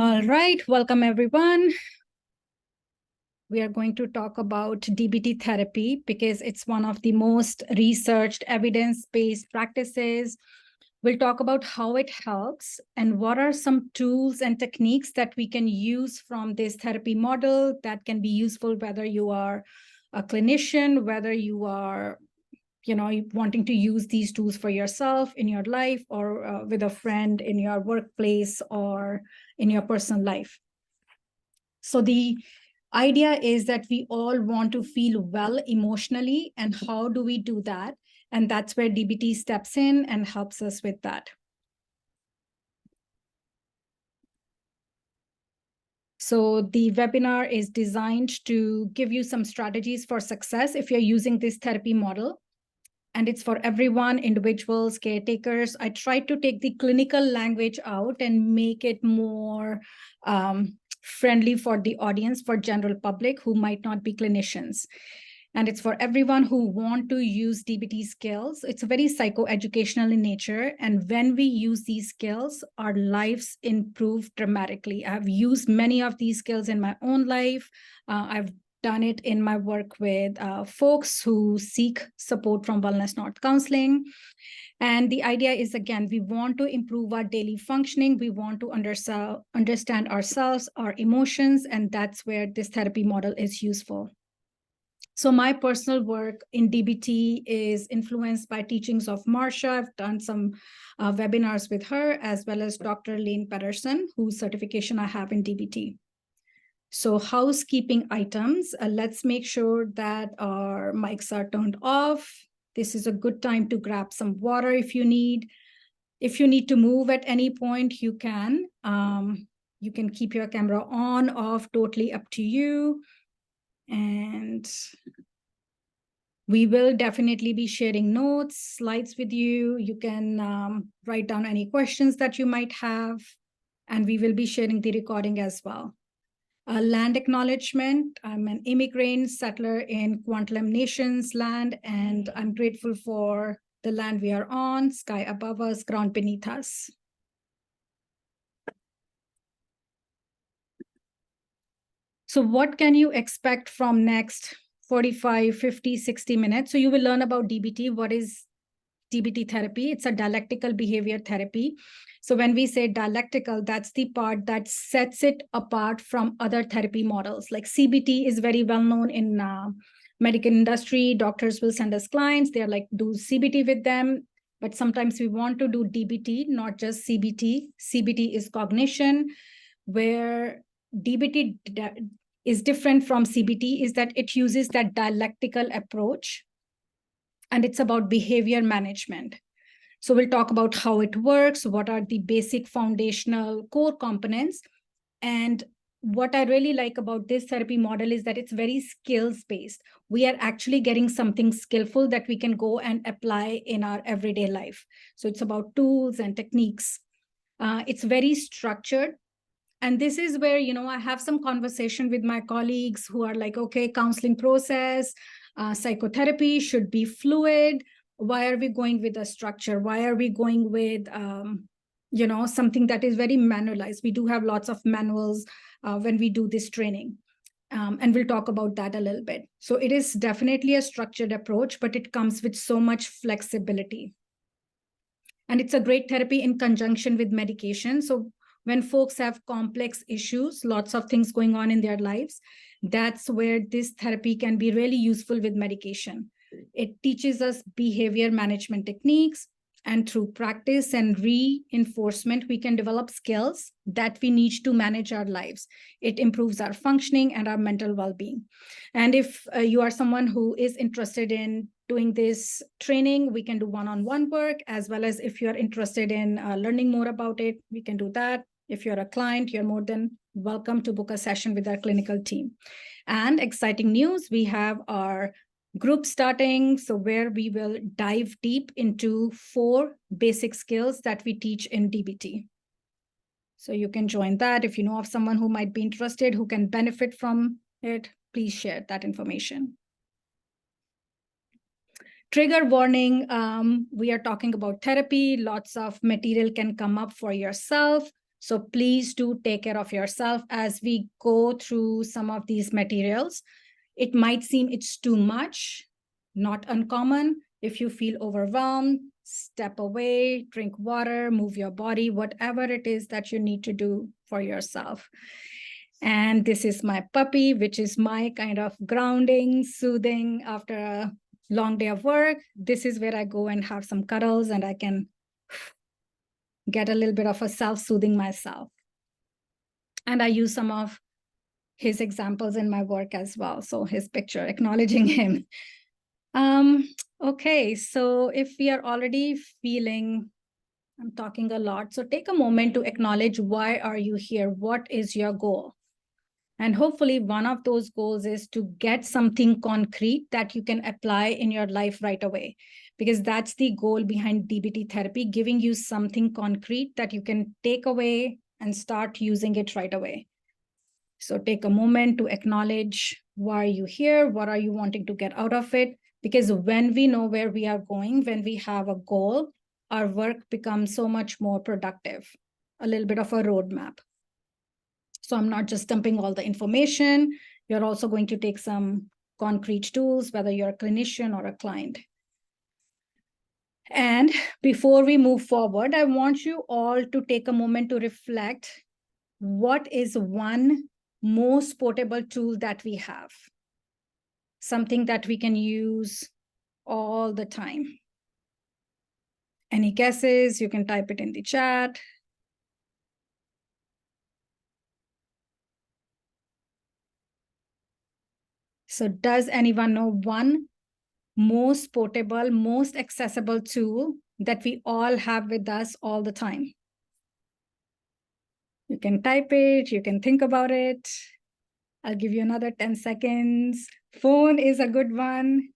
All right, welcome everyone. We are going to talk about DBT therapy because it's one of the most researched evidence-based practices. We'll talk about how it helps and what are some tools and techniques that we can use from this therapy model that can be useful whether you are a clinician, whether you are wanting to use these tools for yourself in your life or with a friend in your workplace or in your personal life. So the idea is that we all want to feel well emotionally, and how do we do that? And that's where DBT steps in and helps us with that. So the webinar is designed to give you some strategies for success if you're using this therapy model. And it's for everyone, individuals, caretakers. I try to take the clinical language out and make it more friendly for the audience, for general public who might not be clinicians. And it's for everyone who want to use DBT skills. It's very psychoeducational in nature. And when we use these skills, our lives improve dramatically. I've used many of these skills in my own life. I've done it in my work with folks who seek support from North Counselling. And the idea is, again, we want to improve our daily functioning. We want to understand ourselves, our emotions, and that's where this therapy model is useful. So my personal work in DBT is influenced by teachings of Marsha. I've done some webinars with her, as well as Dr. Lane Patterson, whose certification I have in DBT. So housekeeping items, let's make sure that our mics are turned off. This is a good time to grab some water if you need. If you need to move at any point, you can. You can keep your camera on, off, totally up to you. And we will definitely be sharing notes, slides with you. You can write down any questions that you might have, and we will be sharing the recording as well. Land acknowledgement. I'm an immigrant settler in Kwantlen Nations land, and I'm grateful for the land we are on, sky above us, ground beneath us. So what can you expect from next 45, 50, 60 minutes? So you will learn about DBT. What is DBT therapy? It's a dialectical behavior therapy. So when we say dialectical, that's the part that sets it apart from other therapy models. Like CBT is very well known in medical industry. Doctors will send us clients. They're like, do CBT with them. But sometimes we want to do DBT, not just CBT. CBT is cognition, where DBT is different from CBT is that it uses that dialectical approach, and it's about behavior management. So we'll talk about how it works, what are the basic foundational core components. And what I really like about this therapy model is that it's very skills-based. We are actually getting something skillful that we can go and apply in our everyday life. So it's about tools and techniques. It's very structured. And this is where, I have some conversation with my colleagues who are like, okay, counseling process, psychotherapy should be fluid. Why are we going with a structure? Why are we going with, something that is very manualized? We do have lots of manuals when we do this training. And we'll talk about that a little bit. So it is definitely a structured approach, but it comes with so much flexibility. And it's a great therapy in conjunction with medication. So when folks have complex issues, lots of things going on in their lives, that's where this therapy can be really useful with medication. It teaches us behavior management techniques, and through practice and reinforcement, we can develop skills that we need to manage our lives. It improves our functioning and our mental well-being. And if you are someone who is interested in doing this training, we can do one-on-one work, as well as if you're interested in learning more about it, we can do that. If you're a client, you're more than welcome to book a session with our clinical team. And exciting news, we have our group starting, so where we will dive deep into 4 basic skills that we teach in DBT. So you can join that. If you know of someone who might be interested, who can benefit from it, please share that information. Trigger warning, we are talking about therapy. Lots of material can come up for yourself. So please do take care of yourself as we go through some of these materials. It might seem it's too much, not uncommon. If you feel overwhelmed, step away, drink water, move your body, whatever it is that you need to do for yourself. And this is my puppy, which is my kind of grounding, soothing after a long day of work. This is where I go and have some cuddles and I can get a little bit of a self-soothing myself. And I use some of his examples in my work as well. So his picture, acknowledging him. Okay, so if we are already feeling, I'm talking a lot, so take a moment to acknowledge, why are you here? What is your goal? And hopefully one of those goals is to get something concrete that you can apply in your life right away, because that's the goal behind DBT therapy, giving you something concrete that you can take away and start using it right away. So take a moment to acknowledge, why are you here? What are you wanting to get out of it? Because when we know where we are going, when we have a goal, our work becomes so much more productive, a little bit of a roadmap. So I'm not just dumping all the information. You're also going to take some concrete tools, whether you're a clinician or a client. And before we move forward, I want you all to take a moment to reflect, what is one most portable tool that we have? Something that we can use all the time. Any guesses? You can type it in the chat. So does anyone know one most portable, most accessible tool that we all have with us all the time? You can type it, you can think about it. I'll give you another 10 seconds. Phone is a good one.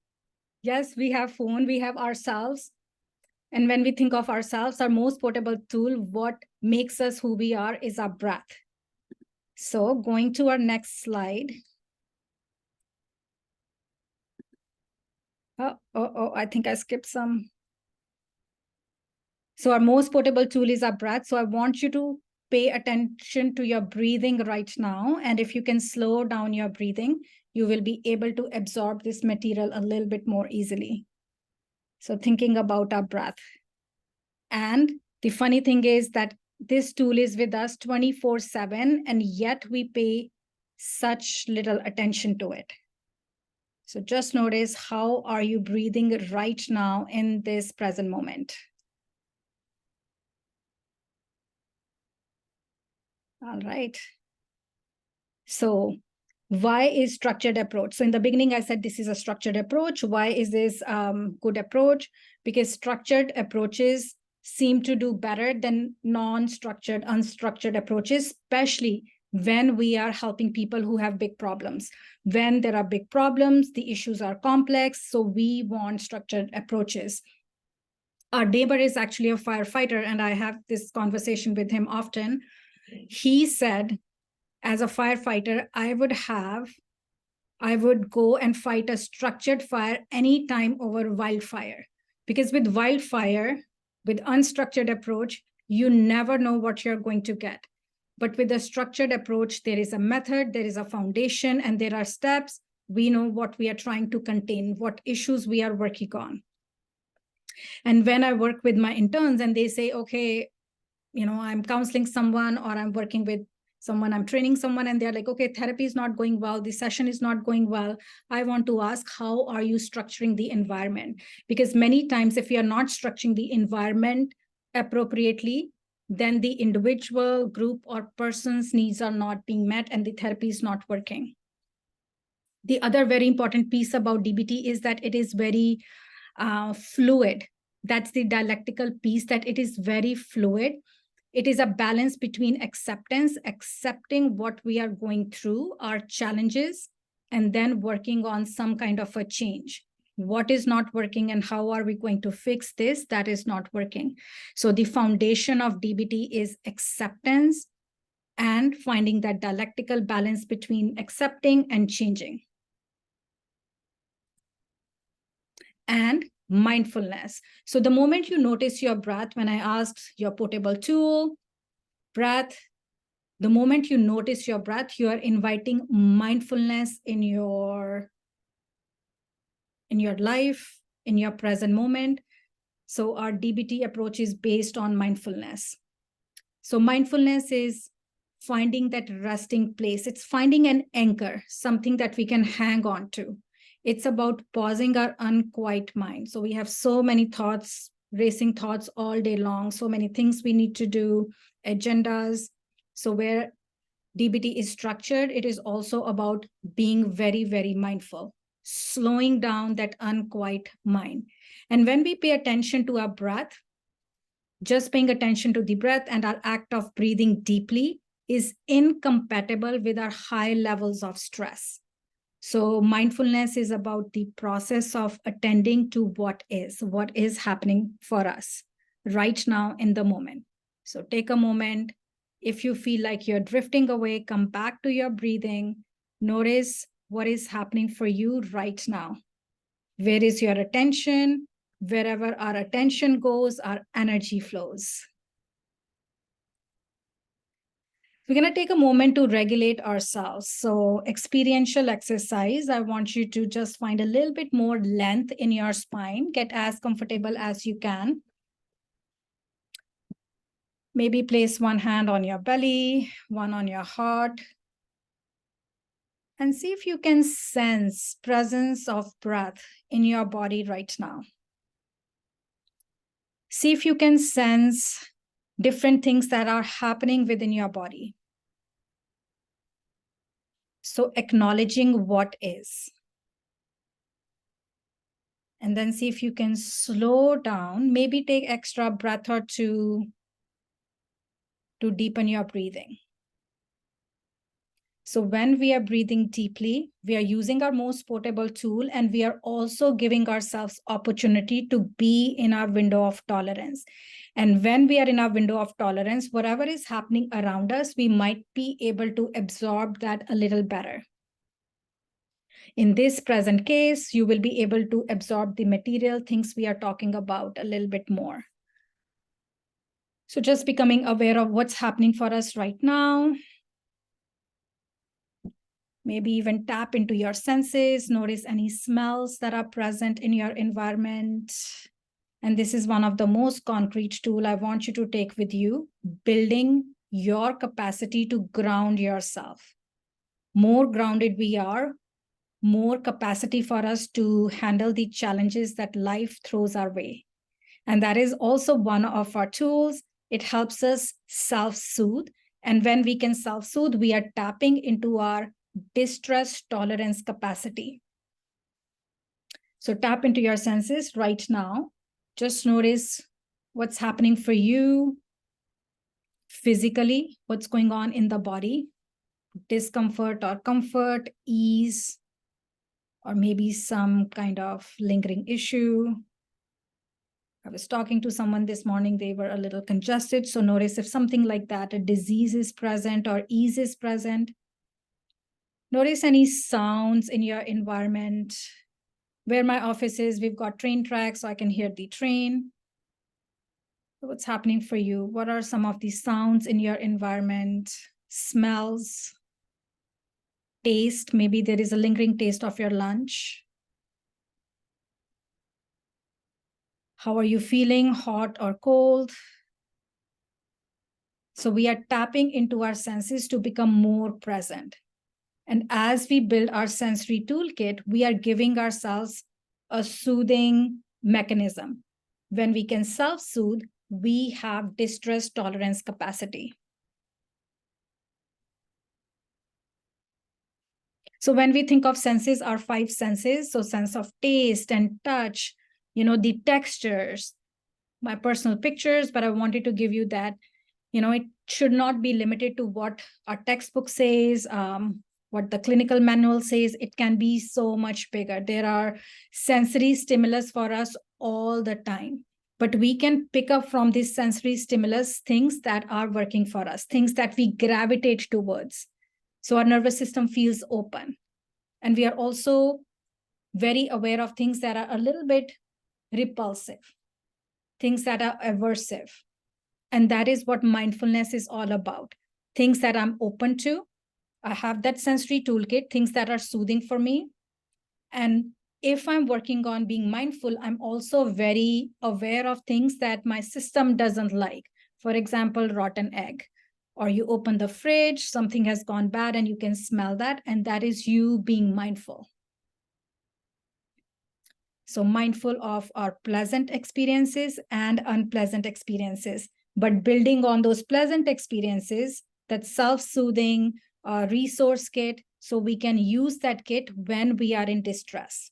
Yes, we have phone, we have ourselves. And when we think of ourselves, our most portable tool, what makes us who we are, is our breath. So going to our next slide. Oh, I think I skipped some. So our most portable tool is our breath. So I want you to pay attention to your breathing right now. And if you can slow down your breathing, you will be able to absorb this material a little bit more easily. So thinking about our breath. And the funny thing is that this tool is with us 24/7, and yet we pay such little attention to it. So just notice, how are you breathing right now in this present moment? All right. So why is structured approach? So in the beginning, I said this is a structured approach. Why is this good approach? Because structured approaches seem to do better than non-structured, unstructured approaches, especially when we are helping people who have big problems. When there are big problems, the issues are complex, so we want structured approaches. Our neighbor is actually a firefighter, and I have this conversation with him often. He said, as a firefighter, I would go and fight a structured fire anytime over wildfire. Because with wildfire, with unstructured approach, you never know what you're going to get. But with a structured approach, there is a method, there is a foundation, and there are steps. We know what we are trying to contain, what issues we are working on. And when I work with my interns and they say, okay, I'm counseling someone, or I'm working with someone, I'm training someone, and they're like, okay, therapy is not going well, the session is not going well. I want to ask, how are you structuring the environment? Because many times, if we are not structuring the environment appropriately, then the individual, group, or person's needs are not being met, and the therapy is not working. The other very important piece about DBT is that it is very fluid. That's the dialectical piece, that it is very fluid. It is a balance between acceptance, accepting what we are going through, our challenges, and then working on some kind of a change. What is not working and how are we going to fix this that is not working? So the foundation of DBT is acceptance and finding that dialectical balance between accepting and changing. And mindfulness. So the moment you notice your breath, when I asked your portable tool, breath. The moment you notice your breath, you are inviting mindfulness in your life, in your present moment. So our DBT approach is based on mindfulness. So mindfulness is finding that resting place. It's finding an anchor, something that we can hang on to. It's about pausing our unquiet mind. So we have so many thoughts, racing thoughts all day long, so many things we need to do, agendas. So where DBT is structured, it is also about being very, very mindful, slowing down that unquiet mind. And when we pay attention to our breath, just paying attention to the breath and our act of breathing deeply is incompatible with our high levels of stress. So mindfulness is about the process of attending to what is happening for us right now in the moment. So take a moment. If you feel like you're drifting away, come back to your breathing. Notice what is happening for you right now. Where is your attention? Wherever our attention goes, our energy flows. We're going to take a moment to regulate ourselves. So experiential exercise, I want you to just find a little bit more length in your spine. Get as comfortable as you can. Maybe place one hand on your belly, one on your heart. And see if you can sense presence of breath in your body right now. See if you can sense different things that are happening within your body. So acknowledging what is. And then see if you can slow down, maybe take extra breath or two to deepen your breathing. So when we are breathing deeply, we are using our most portable tool, and we are also giving ourselves opportunity to be in our window of tolerance. And when we are in our window of tolerance, whatever is happening around us, we might be able to absorb that a little better. In this present case, you will be able to absorb the material things we are talking about a little bit more. So just becoming aware of what's happening for us right now. Maybe even tap into your senses, notice any smells that are present in your environment. And this is one of the most concrete tools I want you to take with you, building your capacity to ground yourself. More grounded we are, more capacity for us to handle the challenges that life throws our way. And that is also one of our tools. It helps us self-soothe. And when we can self-soothe, we are tapping into our distress tolerance capacity. So tap into your senses right now. Just notice what's happening for you physically, what's going on in the body, discomfort or comfort, ease, or maybe some kind of lingering issue. I was talking to someone this morning, they were a little congested. So notice if something like that, a disease is present or ease is present. Notice any sounds in your environment. Where my office is, we've got train tracks, so I can hear the train. What's happening for you? What are some of the sounds in your environment? Smells, taste, maybe there is a lingering taste of your lunch. How are you feeling, hot or cold? So we are tapping into our senses to become more present. And as we build our sensory toolkit, we are giving ourselves a soothing mechanism. When we can self-soothe, we have distress tolerance capacity. So when we think of senses, our 5 senses, so sense of taste and touch, the textures, my personal pictures, but I wanted to give you that, it should not be limited to what our textbook says, what the clinical manual says. It can be so much bigger. There are sensory stimulus for us all the time, but we can pick up from this sensory stimulus things that are working for us, things that we gravitate towards. So our nervous system feels open. And we are also very aware of things that are a little bit repulsive, things that are aversive. And that is what mindfulness is all about. Things that I'm open to. I have that sensory toolkit, things that are soothing for me. And if I'm working on being mindful, I'm also very aware of things that my system doesn't like. For example, rotten egg. Or you open the fridge, something has gone bad and you can smell that. And that is you being mindful. So mindful of our pleasant experiences and unpleasant experiences, but building on those pleasant experiences, that self-soothing resource kit, so we can use that kit when we are in distress.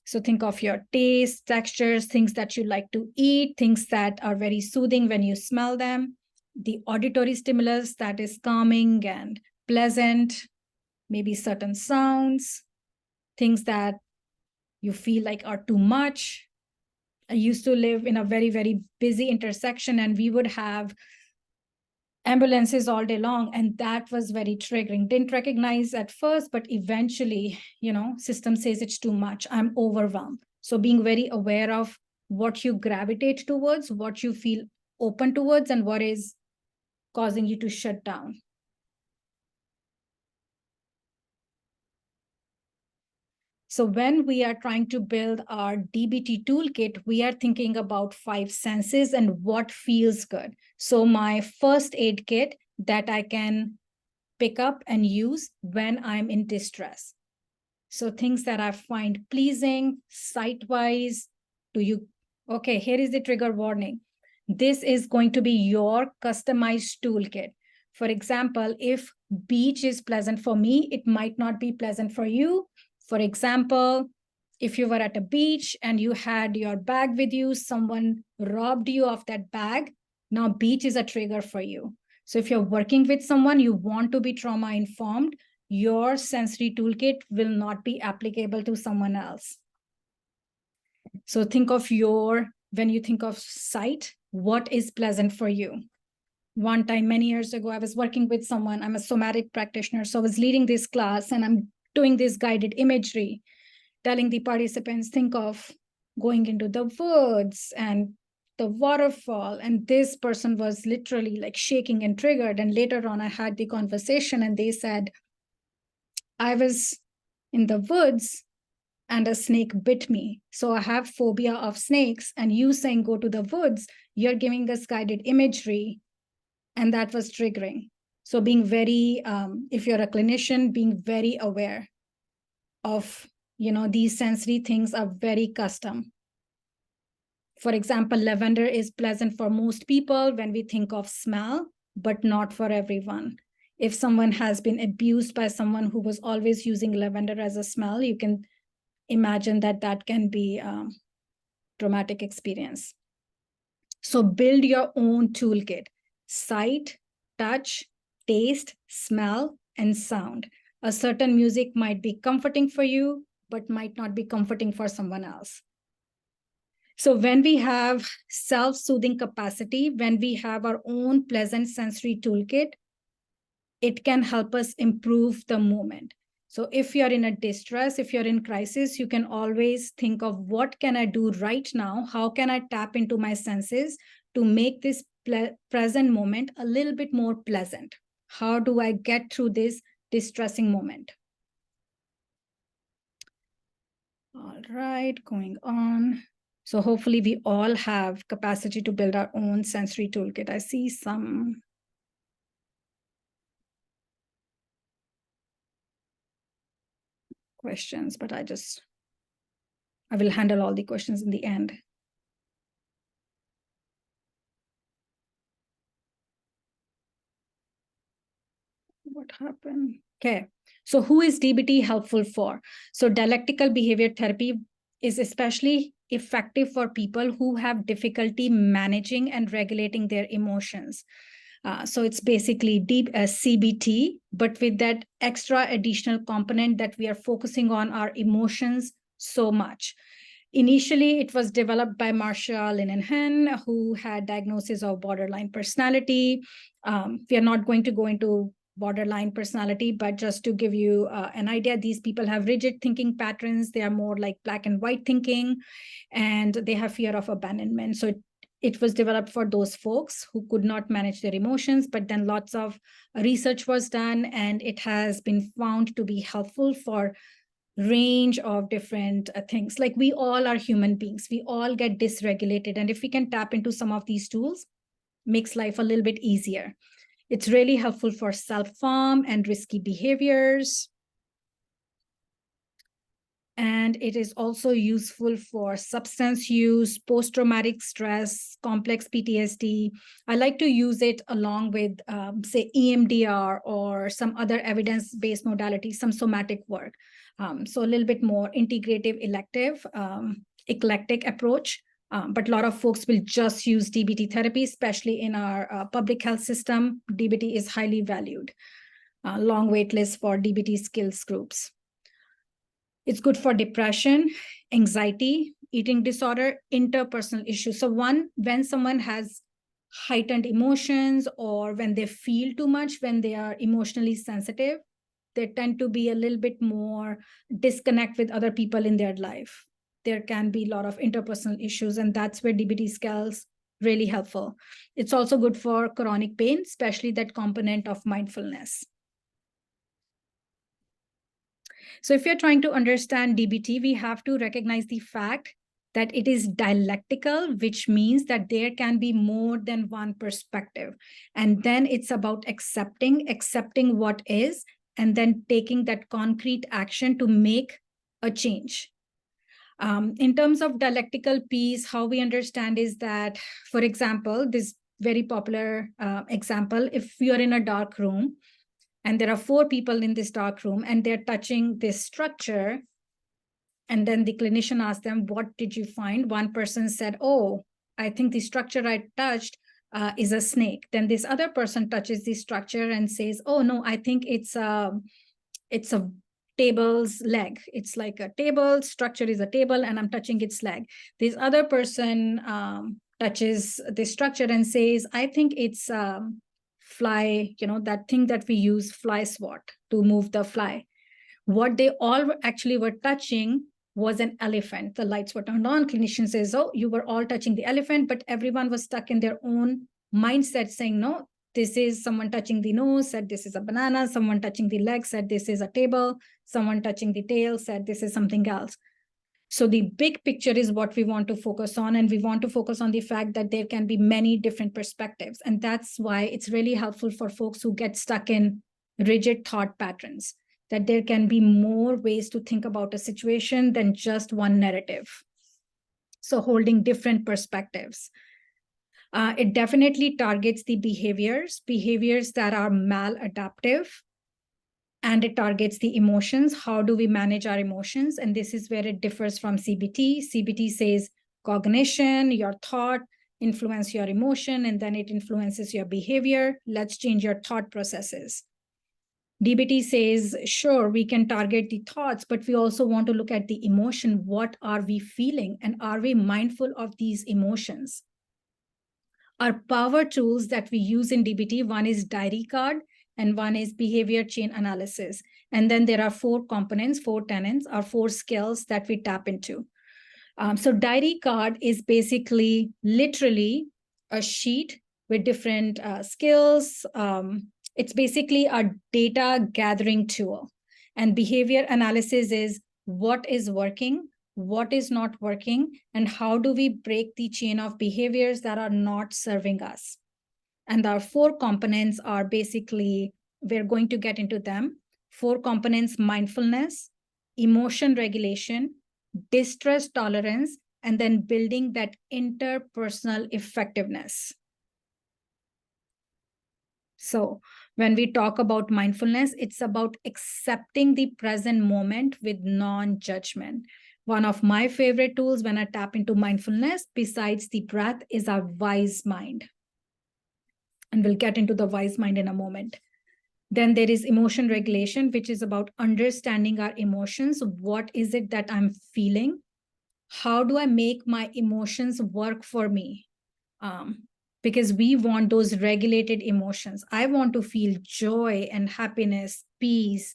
So think of your taste, textures, things that you like to eat, things that are very soothing when you smell them, the auditory stimulus that is calming and pleasant, maybe certain sounds, things that you feel like are too much. I used to live in a very, very busy intersection, and we would have ambulances all day long. And that was very triggering. Didn't recognize at first, but eventually, system says it's too much. I'm overwhelmed. So being very aware of what you gravitate towards, what you feel open towards, and what is causing you to shut down. So when we are trying to build our DBT toolkit, we are thinking about 5 senses and what feels good. So my first aid kit that I can pick up and use when I'm in distress. So things that I find pleasing, sight-wise. Okay, here is the trigger warning. This is going to be your customized toolkit. For example, if beach is pleasant for me, it might not be pleasant for you. For example, if you were at a beach and you had your bag with you, someone robbed you of that bag, now beach is a trigger for you. So if you're working with someone, you want to be trauma informed, your sensory toolkit will not be applicable to someone else. So think of when you think of sight, what is pleasant for you? One time, many years ago, I was working with someone, I'm a somatic practitioner, so I was leading this class and I'm doing this guided imagery, telling the participants, think of going into the woods and the waterfall. And this person was literally like shaking and triggered. And later on, I had the conversation and they said, I was in the woods and a snake bit me. So I have phobia of snakes. And you saying go to the woods, you're giving us guided imagery. And that was triggering. So being very, if you're a clinician, being very aware of, these sensory things are very custom. For example, lavender is pleasant for most people when we think of smell, but not for everyone. If someone has been abused by someone who was always using lavender as a smell, you can imagine that can be a traumatic experience. So build your own toolkit: sight, touch, taste, smell, and sound. A certain music might be comforting for you, but might not be comforting for someone else. So when we have self-soothing capacity, when we have our own pleasant sensory toolkit, it can help us improve the moment. So if you're in a distress, if you're in crisis, you can always think of what can I do right now? How can I tap into my senses to make this present moment a little bit more pleasant? How do I get through this distressing moment? All right, going on. So hopefully we all have capacity to build our own sensory toolkit. I see some questions, but I will handle all the questions in the end. What happened? Okay. So who is DBT helpful for? So dialectical behavior therapy is especially effective for people who have difficulty managing and regulating their emotions. So it's basically deep CBT, but with that extra additional component that we are focusing on our emotions so much. Initially, it was developed by Marcia Linehan, who had diagnosis of borderline personality. We are not going to go into borderline personality, but just to give you an idea, these people have rigid thinking patterns. They are more like black and white thinking, and they have fear of abandonment. So it was developed for those folks who could not manage their emotions, but then lots of research was done, and it has been found to be helpful for range of different things. Like, we all are human beings. We all get dysregulated. And if we can tap into some of these tools, makes life a little bit easier. It's really helpful for self-harm and risky behaviors. And it is also useful for substance use, post-traumatic stress, complex PTSD. I like to use it along with, say, EMDR or some other evidence-based modalities, some somatic work. So a little bit more integrative, eclectic approach. But a lot of folks will just use DBT therapy, especially in our public health system. DBT is highly valued. Long wait list for DBT skills groups. It's good for depression, anxiety, eating disorder, interpersonal issues. So when someone has heightened emotions, or when they feel too much, when they are emotionally sensitive, they tend to be a little bit more disconnect with other people in their life. There can be a lot of interpersonal issues, and that's where DBT skills really helpful. It's also good for chronic pain, especially that component of mindfulness. So if you're trying to understand DBT, we have to recognize the fact that it is dialectical, which means that there can be more than one perspective. And then it's about accepting what is, and then taking that concrete action to make a change. In terms of dialectical piece, how we understand is that, for example, this very popular example, if you're in a dark room, and there are 4 people in this dark room, and they're touching this structure, and then the clinician asked them, what did you find? One person said, oh, I think the structure I touched is a snake. Then this other person touches the structure and says, oh, no, I think it's a table's leg. It's like a table, structure is a table, and I'm touching its leg. This other person touches the structure and says, I think it's fly, that thing that we use, fly swat, to move the fly. What they all actually were touching was an elephant. The lights were turned on. Clinician says, oh, you were all touching the elephant, but everyone was stuck in their own mindset saying, no, this is someone touching the nose, said this is a banana. Someone touching the leg said this is a table. Someone touching the tail said this is something else. So the big picture is what we want to focus on, and we want to focus on the fact that there can be many different perspectives. And that's why it's really helpful for folks who get stuck in rigid thought patterns, that there can be more ways to think about a situation than just one narrative. So holding different perspectives. It definitely targets the behaviors that are maladaptive, and it targets the emotions. How do we manage our emotions? And this is where it differs from CBT. CBT says cognition, your thought, influence your emotion, and then it influences your behavior. Let's change your thought processes. DBT says, sure, we can target the thoughts, but we also want to look at the emotion. What are we feeling? And are we mindful of these emotions? Our power tools that we use in DBT, one is diary card, and one is behavior chain analysis. And then there are 4 components, 4 tenets, or 4 skills that we tap into. So diary card is basically literally a sheet with different skills. It's basically a data gathering tool. And behavior analysis is what is working, what is not working, and how do we break the chain of behaviors that are not serving us. And our 4 components are basically, we're going to get into them. 4 components: mindfulness, emotion regulation, distress tolerance, and then building that interpersonal effectiveness. So when we talk about mindfulness, it's about accepting the present moment with non-judgment. One of my favorite tools when I tap into mindfulness, besides the breath, is our wise mind. And we'll get into the wise mind in a moment. Then there is emotion regulation, which is about understanding our emotions. What is it that I'm feeling? How do I make my emotions work for me? Because we want those regulated emotions. I want to feel joy and happiness, peace,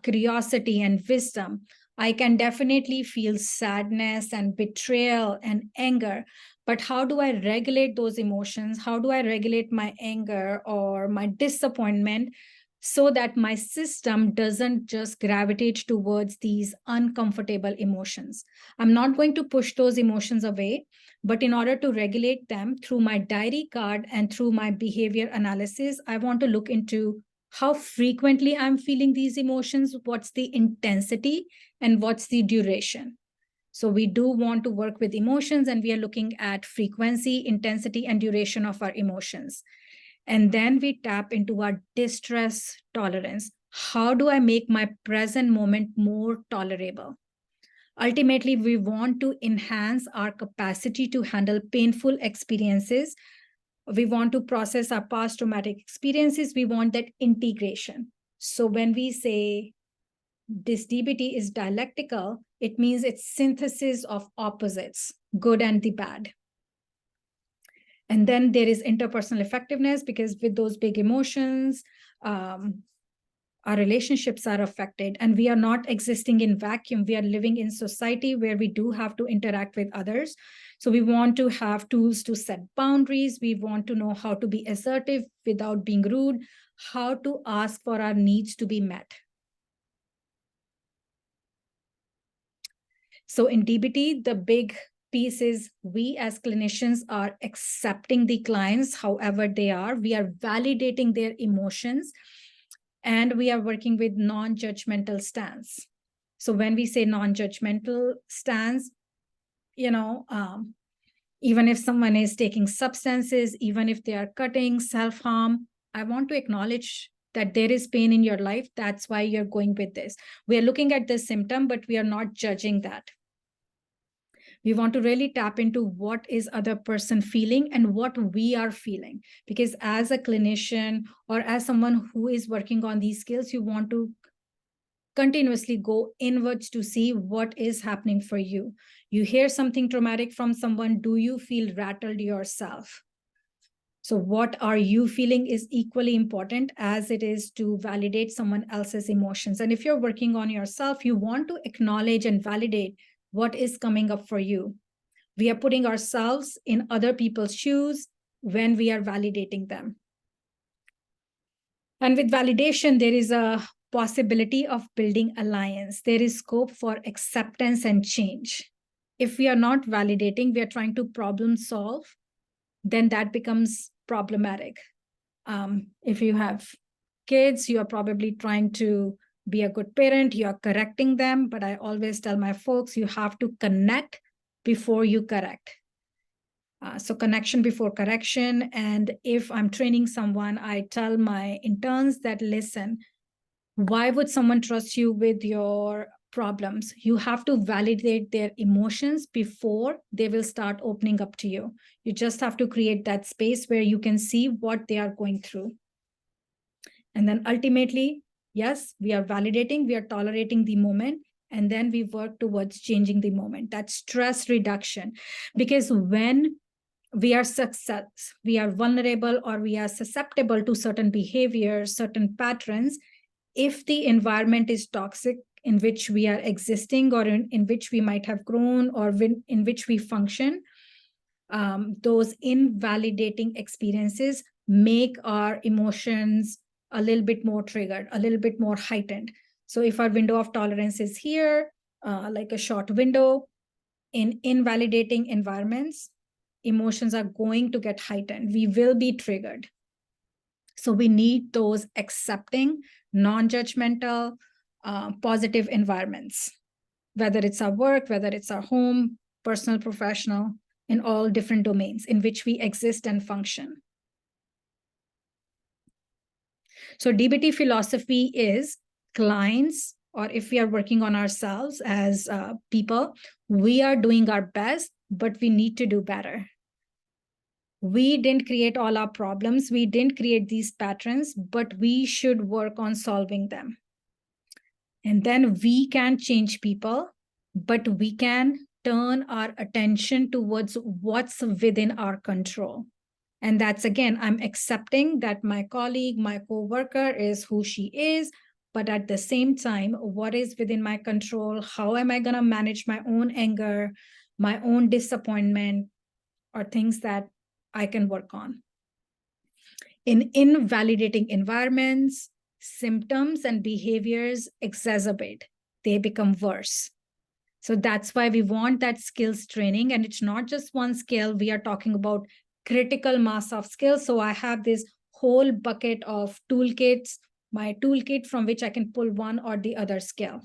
curiosity, and wisdom. I can definitely feel sadness and betrayal and anger, But how do I regulate those emotions? How do I regulate my anger or my disappointment so that my system doesn't just gravitate towards these uncomfortable emotions? I'm not going to push those emotions away, but in order to regulate them through my diary card and through my behavior analysis, I want to look into how frequently I'm feeling these emotions, what's the intensity, and what's the duration. So we do want to work with emotions, and we are looking at frequency, intensity, and duration of our emotions. And then we tap into our distress tolerance. How do I make my present moment more tolerable? Ultimately, we want to enhance our capacity to handle painful experiences. We want to process our past traumatic experiences. We want that integration. So when we say this DBT is dialectical, it means it's synthesis of opposites, good and the bad. And then there is interpersonal effectiveness, because with those big emotions, our relationships are affected, and we are not existing in vacuum. We are living in society where we do have to interact with others. So we want to have tools to set boundaries. We want to know how to be assertive without being rude, how to ask for our needs to be met. So in DBT, the big piece is we as clinicians are accepting the clients however they are. We are validating their emotions, and we are working with non-judgmental stance. So when we say non-judgmental stance, even if someone is taking substances, even if they are cutting, self-harm, I want to acknowledge that there is pain in your life. That's why you're going with this. We are looking at the symptom, but we are not judging that. We want to really tap into what is other person feeling and what we are feeling. Because as a clinician or as someone who is working on these skills, you want to continuously go inwards to see what is happening for you. You hear something traumatic from someone, do you feel rattled yourself? So what are you feeling is equally important as it is to validate someone else's emotions. And if you're working on yourself, you want to acknowledge and validate what is coming up for you. We are putting ourselves in other people's shoes when we are validating them. And with validation, there is a possibility of building alliance. There is scope for acceptance and change. If we are not validating, we are trying to problem solve, then that becomes problematic. If you have kids, you are probably trying to be a good parent, you are correcting them, but I always tell my folks, you have to connect before you correct. So connection before correction. And if I'm training someone, I tell my interns that, listen, why would someone trust you with your problems? You have to validate their emotions before they will start opening up to you. You just have to create that space where you can see what they are going through. And then ultimately, yes, we are validating, we are tolerating the moment, and then we work towards changing the moment. That's stress reduction. Because when we are vulnerable, or we are susceptible to certain behaviors, certain patterns, if the environment is toxic in which we are existing, or in which we might have grown, or in which we function, those invalidating experiences make our emotions a little bit more triggered, a little bit more heightened. So if our window of tolerance is here, like a short window, in invalidating environments, emotions are going to get heightened. We will be triggered. So we need those accepting, non-judgmental, positive environments, whether it's our work, whether it's our home, personal, professional, in all different domains in which we exist and function. So DBT philosophy is clients, or if we are working on ourselves as people, we are doing our best, but we need to do better. We didn't create all our problems. We didn't create these patterns, but we should work on solving them. And then we can change people, but we can turn our attention towards what's within our control. And that's, again, I'm accepting that my colleague, my coworker is who she is, but at the same time, what is within my control? How am I going to manage my own anger, my own disappointment, or things that I can work on. In invalidating environments, symptoms and behaviors exacerbate. They become worse. So that's why we want that skills training. And it's not just one skill. We are talking about critical mass of skills. So I have this whole bucket of toolkits, my toolkit from which I can pull one or the other skill.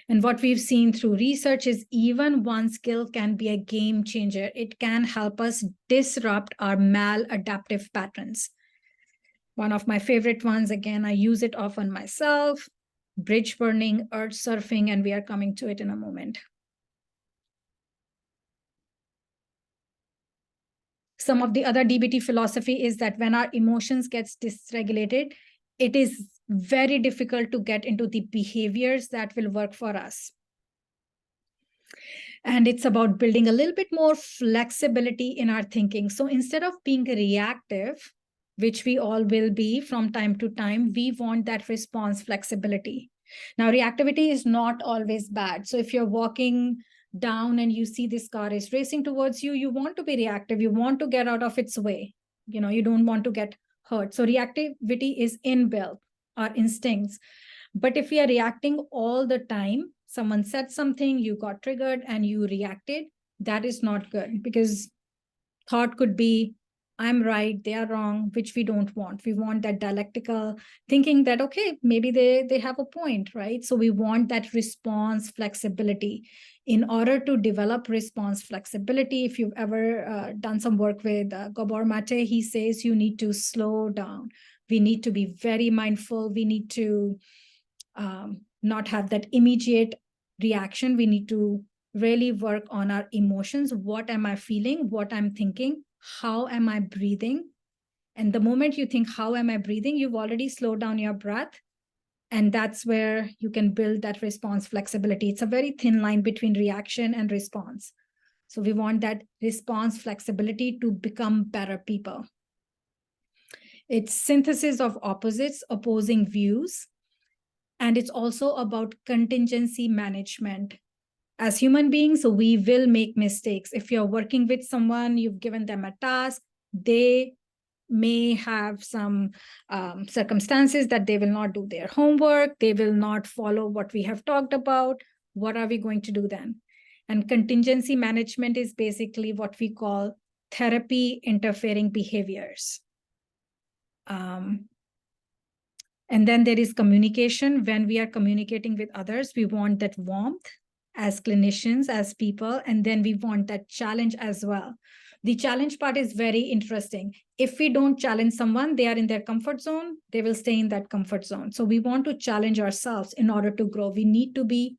And what we've seen through research is even one skill can be a game changer. It can help us disrupt our maladaptive patterns. One of my favorite ones, again, I use it often myself, bridge burning, earth surfing, and we are coming to it in a moment. Some of the other DBT philosophy is that when our emotions gets dysregulated, it is very difficult to get into the behaviors that will work for us. And it's about building a little bit more flexibility in our thinking. So instead of being reactive, which we all will be from time to time, we want that response flexibility. Now, reactivity is not always bad. So if you're walking down and you see this car is racing towards you, you want to be reactive. You want to get out of its way. You don't want to get hurt. So reactivity is inbuilt, our instincts. But if we are reacting all the time, someone said something, you got triggered and you reacted, that is not good, because thought could be, I'm right, they are wrong, which we don't want. We want that dialectical thinking that, okay, maybe they have a point, right? So we want that response flexibility. In order to develop response flexibility, if you've ever done some work with Gabor Mate, he says you need to slow down. We need to be very mindful. We need to not have that immediate reaction. We need to really work on our emotions. What am I feeling? What I'm thinking? How am I breathing? And the moment you think, how am I breathing? You've already slowed down your breath. And that's where you can build that response flexibility. It's a very thin line between reaction and response. So we want that response flexibility to become better people. It's synthesis of opposites, opposing views. And it's also about contingency management. As human beings, we will make mistakes. If you're working with someone, you've given them a task, they may have some circumstances that they will not do their homework, they will not follow what we have talked about. What are we going to do then? And contingency management is basically what we call therapy interfering behaviors. And then there is communication. When we are communicating with others, we want that warmth as clinicians, as people, and then we want that challenge as well. The challenge part is very interesting. If we don't challenge someone, they are in their comfort zone, they will stay in that comfort zone. So we want to challenge ourselves in order to grow. We need to be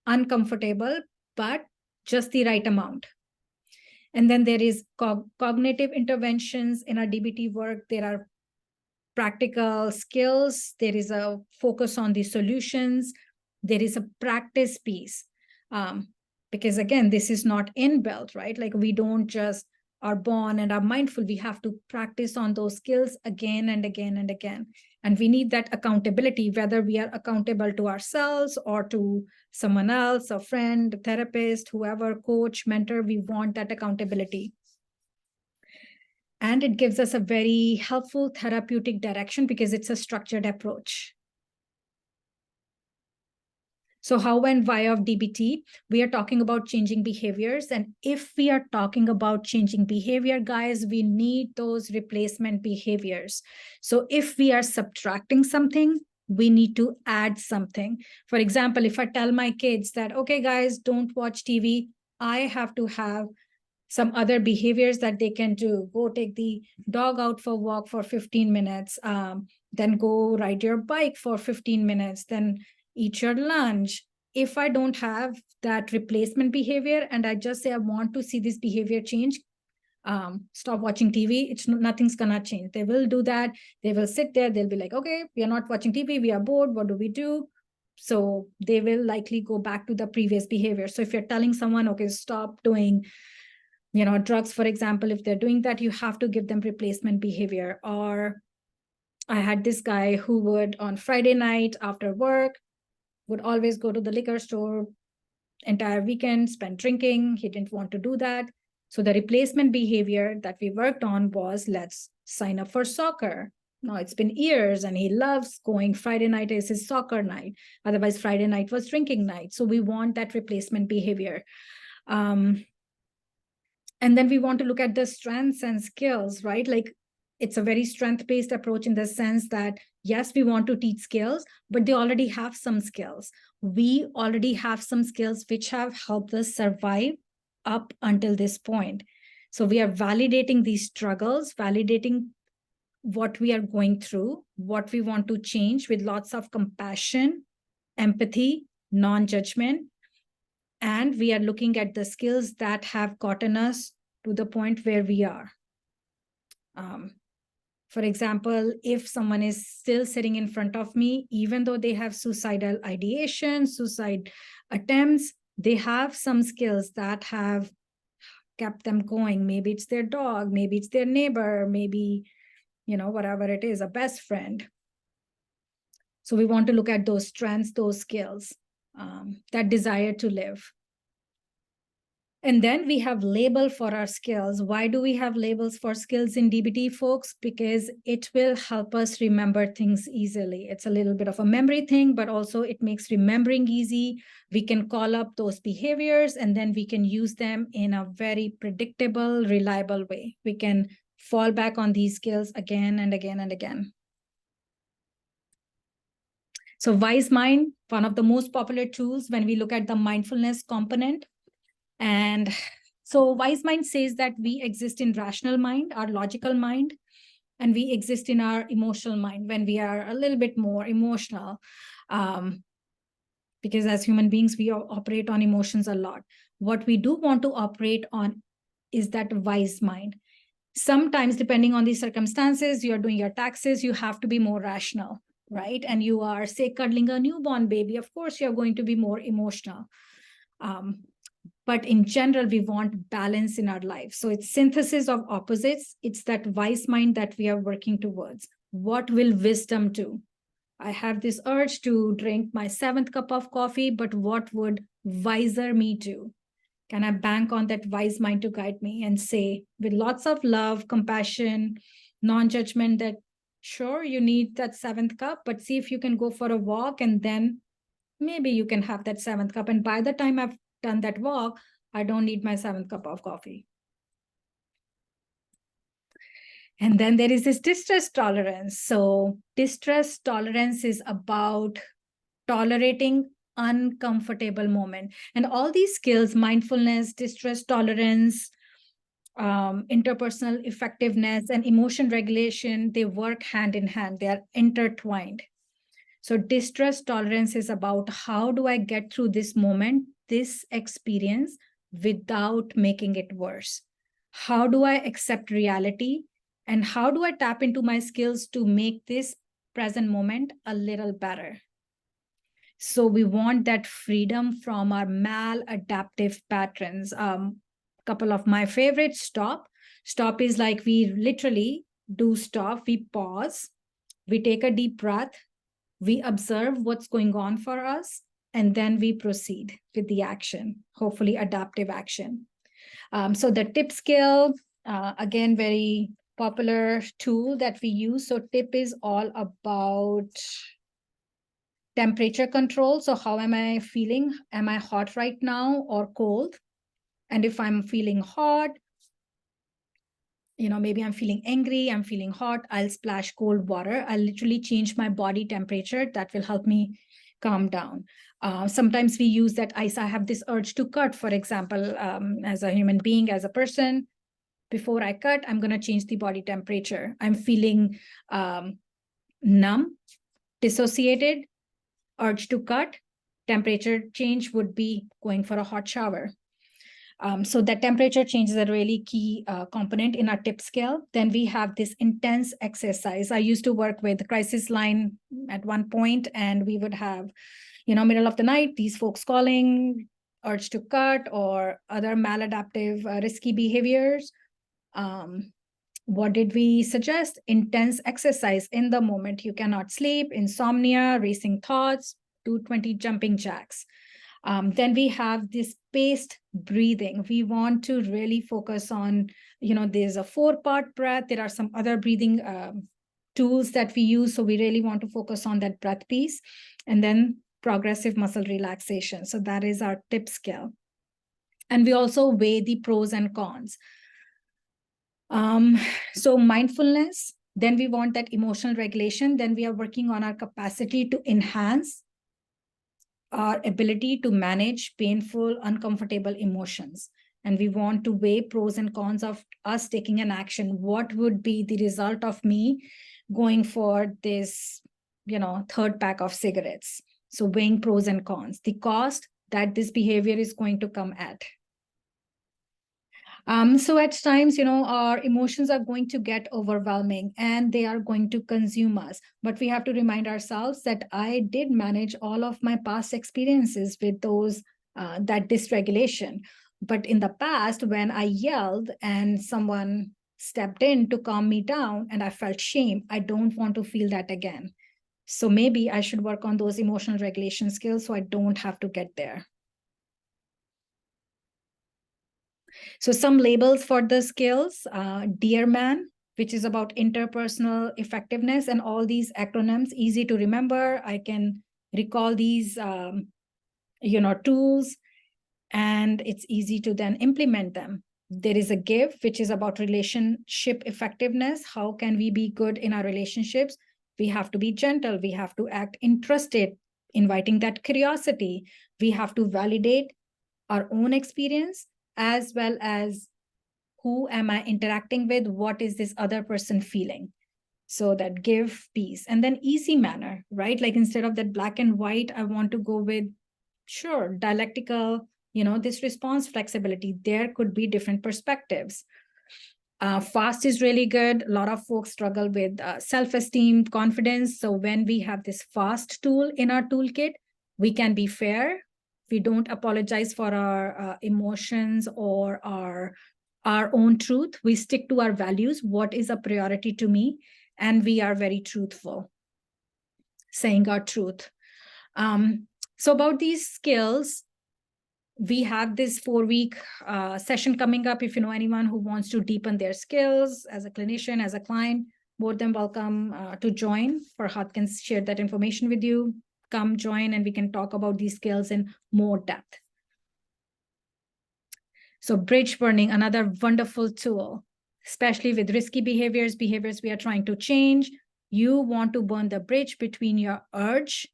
uncomfortable, but just the right amount. And then there is cognitive interventions in our DBT work. There are practical skills, there is a focus on the solutions, there is a practice piece. Because again, this is not inbuilt, right? Like we don't just are born and are mindful. We have to practice on those skills again and again and again. And we need that accountability, whether we are accountable to ourselves or to someone else, a friend, a therapist, whoever, coach, mentor, we want that accountability. And it gives us a very helpful therapeutic direction because it's a structured approach. So how and why of DBT? We are talking about changing behaviors. And if we are talking about changing behavior, guys, we need those replacement behaviors. So if we are subtracting something, we need to add something. For example, if I tell my kids that, okay, guys, don't watch TV, I have to have some other behaviors that they can do. Go take the dog out for a walk for 15 minutes, then go ride your bike for 15 minutes, then eat your lunch. If I don't have that replacement behavior and I just say, I want to see this behavior change, stop watching TV, nothing's gonna change. They will do that. They will sit there. They'll be like, okay, we are not watching TV. We are bored. What do we do? So they will likely go back to the previous behavior. So if you're telling someone, okay, stop doing drugs, for example, if they're doing that, you have to give them replacement behavior. Or I had this guy who would, on Friday night after work, would always go to the liquor store entire weekend, spend drinking. He didn't want to do that. So the replacement behavior that we worked on was, let's sign up for soccer. Now it's been years and he loves going. Friday night is his soccer night. Otherwise, Friday night was drinking night. So we want that replacement behavior. And then we want to look at the strengths and skills, right? Like it's a very strength-based approach in the sense that, yes, we want to teach skills, but they already have some skills. We already have some skills which have helped us survive up until this point. So we are validating these struggles, validating what we are going through, what we want to change with lots of compassion, empathy, non-judgment. And we are looking at the skills that have gotten us to the point where we are. For example, if someone is still sitting in front of me, even though they have suicidal ideation, suicide attempts, they have some skills that have kept them going. Maybe it's their dog, maybe it's their neighbor, maybe, whatever it is, a best friend. So we want to look at those strengths, those skills, that desire to live. And then we have label for our skills. Why do we have labels for skills in DBT, folks? Because it will help us remember things easily. It's a little bit of a memory thing, but also it makes remembering easy. We can call up those behaviors and then we can use them in a very predictable, reliable way. We can fall back on these skills again and again and again. So Wise Mind, one of the most popular tools when we look at the mindfulness component. And so Wise Mind says that we exist in rational mind, our logical mind, and we exist in our emotional mind when we are a little bit more emotional. Because as human beings, we operate on emotions a lot. What we do want to operate on is that wise mind. Sometimes, depending on the circumstances, you're doing your taxes, you have to be more rational, right? And you are, say, cuddling a newborn baby. Of course, you're going to be more emotional. But in general, we want balance in our life. So it's synthesis of opposites. It's that wise mind that we are working towards. What will wisdom do? I have this urge to drink my 7th cup of coffee, but what would wiser me do? Can I bank on that wise mind to guide me and say, with lots of love, compassion, non-judgment, that sure, you need that 7th cup, but see if you can go for a walk and then maybe you can have that 7th cup. And by the time I've done that walk, I don't need my 7th cup of coffee. And then there is this distress tolerance. So distress tolerance is about tolerating uncomfortable moment. And all these skills, mindfulness, distress tolerance, interpersonal effectiveness, and emotion regulation, they work hand in hand. They are intertwined. So distress tolerance is about how do I get through this moment, this experience, without making it worse? How do I accept reality? And how do I tap into my skills to make this present moment a little better? So we want that freedom from our maladaptive patterns. Couple of my favorites, stop. Stop is like we literally do stop. We pause, we take a deep breath, we observe what's going on for us, and then we proceed with the action, hopefully adaptive action. So the tip skill, again, very popular tool that we use. So tip is all about temperature control. So how am I feeling? Am I hot right now or cold? And if I'm feeling hot, maybe I'm feeling angry, I'm feeling hot, I'll splash cold water. I'll literally change my body temperature. That will help me calm down. Sometimes we use that ice. I have this urge to cut, for example, as a human being, as a person. Before I cut, I'm going to change the body temperature. I'm feeling numb, dissociated, urge to cut. Temperature change would be going for a hot shower. So that temperature change is a really key component in our tip scale. Then we have this intense exercise. I used to work with crisis line at one point, and we would have, middle of the night, these folks calling, urge to cut, or other maladaptive risky behaviors. What did we suggest? Intense exercise in the moment. You cannot sleep, insomnia, racing thoughts, do 20 jumping jacks. Then we have this spaced breathing. We want to really focus on, there's a 4-part breath. There are some other breathing tools that we use. So we really want to focus on that breath piece. And then progressive muscle relaxation. So that is our tip skill. And we also weigh the pros and cons. So mindfulness, then we want that emotional regulation. Then we are working on our capacity to enhance our ability to manage painful, uncomfortable emotions. And we want to weigh pros and cons of us taking an action. What would be the result of me going for this, third pack of cigarettes? So weighing pros and cons, the cost that this behavior is going to come at. So at times, our emotions are going to get overwhelming and they are going to consume us. But we have to remind ourselves that I did manage all of my past experiences with those, that dysregulation. But in the past, when I yelled and someone stepped in to calm me down and I felt shame, I don't want to feel that again. So maybe I should work on those emotional regulation skills so I don't have to get there. So some labels for the skills, Dear Man, which is about interpersonal effectiveness, and all these acronyms, easy to remember. I can recall these, tools, and it's easy to then implement them. There is a Give, which is about relationship effectiveness. How can we be good in our relationships? We have to be gentle. We have to act interested, inviting that curiosity. We have to validate our own experience, as well as who am I interacting with? What is this other person feeling? So that Give, peace. And then easy manner, right? Like instead of that black and white, I want to go with, sure, dialectical, this response flexibility. There could be different perspectives. Fast is really good. A lot of folks struggle with self-esteem, confidence. So when we have this fast tool in our toolkit, we can be fair. We don't apologize for our emotions or our own truth. We stick to our values. What is a priority to me? And we are very truthful, saying our truth. So about these skills, we have this 4-week session coming up. If you know anyone who wants to deepen their skills as a clinician, as a client, more than welcome to join. Farhad can share that information with you. Come join and we can talk about these skills in more depth. So bridge burning, another wonderful tool, especially with risky behaviors we are trying to change. You want to burn the bridge between your urge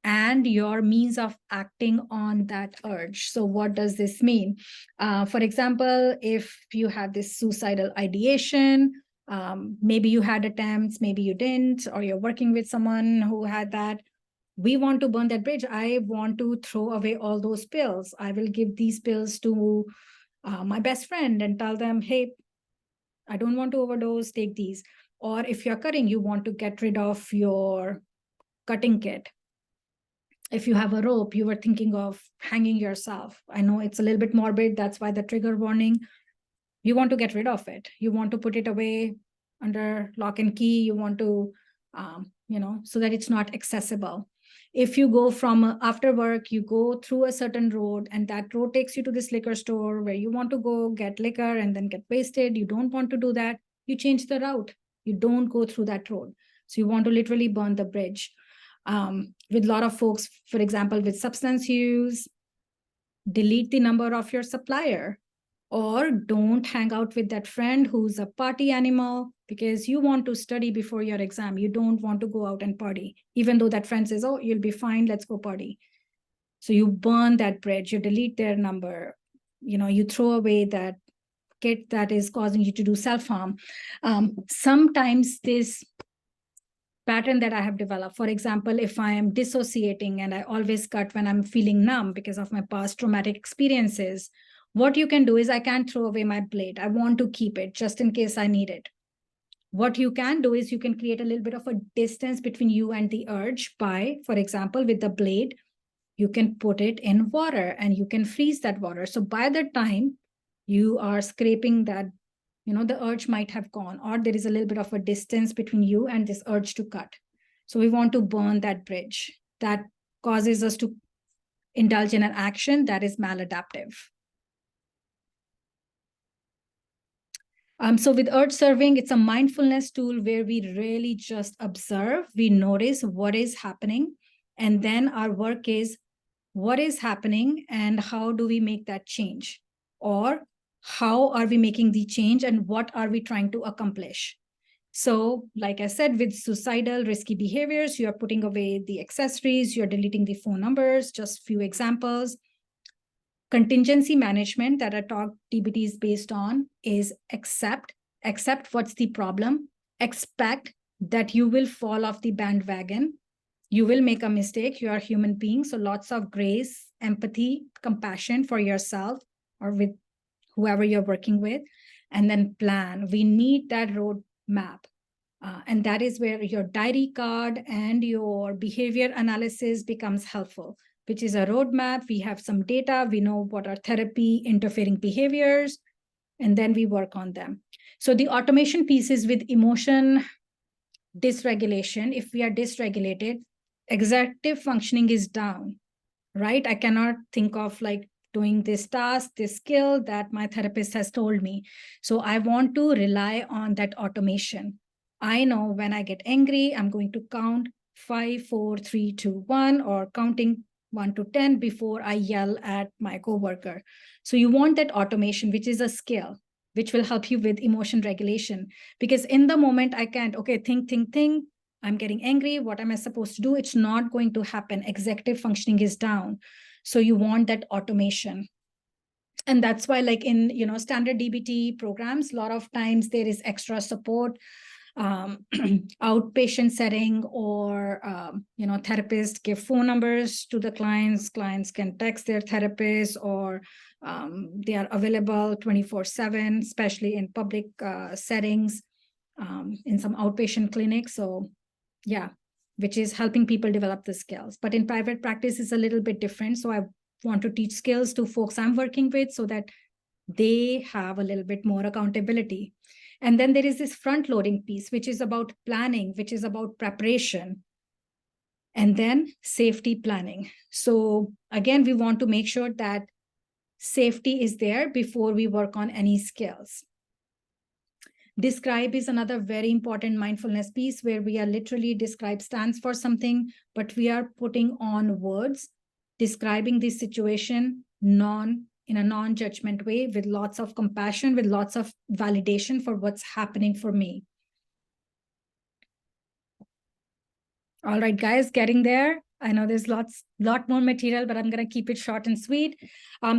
and your means of acting on that urge. So what does this mean? For example, if you have this suicidal ideation, maybe you had attempts, maybe you didn't, or you're working with someone who had that. We want to burn that bridge. I want to throw away all those pills. I will give these pills to my best friend and tell them, hey, I don't want to overdose, take these. Or if you're cutting, you want to get rid of your cutting kit. If you have a rope, you were thinking of hanging yourself. I know it's a little bit morbid. That's why the trigger warning. You want to get rid of it. You want to put it away under lock and key. You want to, so that it's not accessible. If you go from after work, you go through a certain road and that road takes you to this liquor store where you want to go get liquor and then get wasted. You don't want to do that. You change the route. You don't go through that road. So you want to literally burn the bridge. With a lot of folks, for example, with substance use, delete the number of your supplier, or don't hang out with that friend who's a party animal because you want to study before your exam. You don't want to go out and party, even though that friend says, oh, you'll be fine, let's go party. So you burn that bridge, you delete their number, you throw away that kit that is causing you to do self-harm. Sometimes this pattern that I have developed, for example, if I am dissociating and I always cut when I'm feeling numb because of my past traumatic experiences, what you can do is I can't throw away my blade. I want to keep it just in case I need it. What you can do is you can create a little bit of a distance between you and the urge by, for example, with the blade, you can put it in water and you can freeze that water. So by the time you are scraping that, the urge might have gone, or there is a little bit of a distance between you and this urge to cut. So we want to burn that bridge that causes us to indulge in an action that is maladaptive. So with urge serving, it's a mindfulness tool where we really just observe, we notice what is happening, and then our work is what is happening and how do we make that change? Or how are we making the change and what are we trying to accomplish? So like I said, with suicidal risky behaviors, you are putting away the accessories, you're deleting the phone numbers, just few examples. Contingency management that I talk DBT is based on is accept what's the problem, expect that you will fall off the bandwagon, you will make a mistake, you are a human being, so lots of grace, empathy, compassion for yourself or with whoever you're working with, and then plan. We need that roadmap. And that is where your diary card and your behavior analysis becomes helpful, which is a roadmap. We have some data, we know what are therapy interfering behaviors, and then we work on them. So the automation piece is with emotion dysregulation. If we are dysregulated, executive functioning is down, right? I cannot think of like doing this task, this skill that my therapist has told me. So I want to rely on that automation. I know when I get angry, I'm going to count 5, 4, 3, 2, 1, or counting 1 to 10 before I yell at my coworker. So you want that automation, which is a skill, which will help you with emotion regulation. Because in the moment, I can't, okay, think, I'm getting angry. What am I supposed to do? It's not going to happen. Executive functioning is down. So you want that automation. And that's why like in, standard DBT programs, a lot of times there is extra support, outpatient setting, or, therapists give phone numbers to the clients. Clients can text their therapist, or they are available 24/7, especially in public settings, in some outpatient clinics. So yeah, which is helping people develop the skills. But in private practice, it's a little bit different. So I want to teach skills to folks I'm working with so that they have a little bit more accountability. And then there is this front loading piece, which is about planning, which is about preparation, and then safety planning. So again, we want to make sure that safety is there before we work on any skills. Describe is another very important mindfulness piece where we are literally, describe stands for something, but we are putting on words, describing the situation in a non-judgment way, with lots of compassion, with lots of validation for what's happening for me. All right, guys, getting there. I know there's lot more material, but I'm going to keep it short and sweet.